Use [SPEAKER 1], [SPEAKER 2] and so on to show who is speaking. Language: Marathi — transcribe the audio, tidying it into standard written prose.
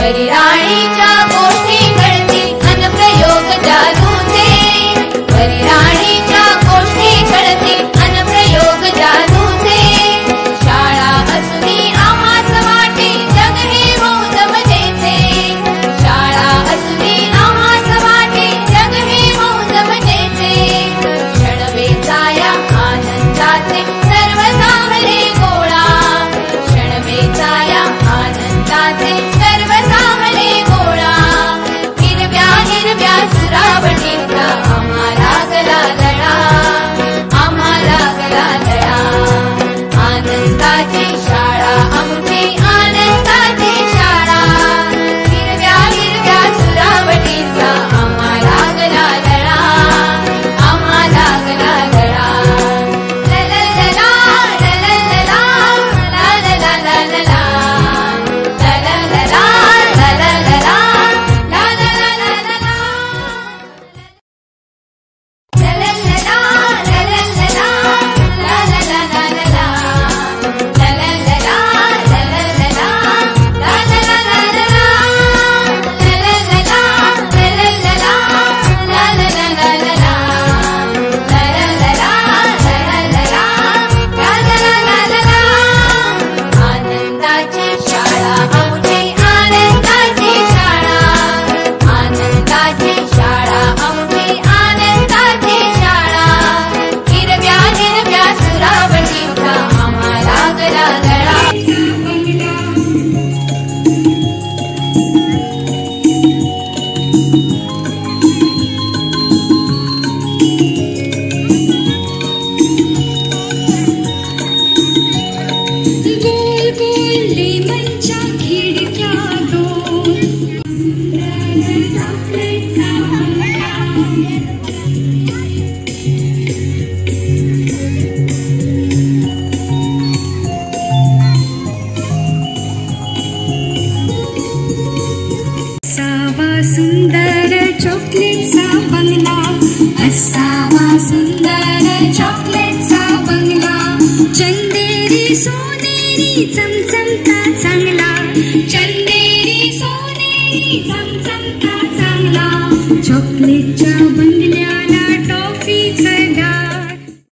[SPEAKER 1] परिराणीच्या गोष्टी कळतील अनप्रयोग जादूचे, परिराणीच्या गोष्टी कळतील अनप्रयोग जादूचे। शाळा असुनी आम्हास वाटे जग हे मौज मजेचे, शाळा असुनी आम्हास वाटे जग हे मौज मजेचे। क्षण वेचाया आनंदाचे सर्व सामले गोळा, क्षण वेचाया आनंदाचे सर्व सामले गोळा। हिरव्या हिरव्या सुरावटीचा आम्हाला गला लळा, आम्हाला गला लळा। आनंदाची शाळा आमची आनंदाची शाळा, हिरव्या हिरव्या सुरावटीचा आम्हाला गला लळा, आम्हाला गला लळा। लललला लललला लललला लललला लललला लललला लललला आनंदाची शाळा आमची आनंदाची शाळा, आनंदाची शाळा आमची आनंदाची शाळा। हिरव्या हिरव्या सुरावटीचा आम्हाला गला लळा।
[SPEAKER 2] गोल गोल लेमनच्या खिडक्या दोन, चॉकलेटचा बंगला। असावा सुंदर चॉकलेटचा बंगला, असावा सुंदर चॉकलेटचा बंगला। चंदेरी सोनेरी चमचमता चांगला, चंदेरी सोनेरी चमचमता चांगला। चॉकलेटच्या बंगल्याला टॉफीचं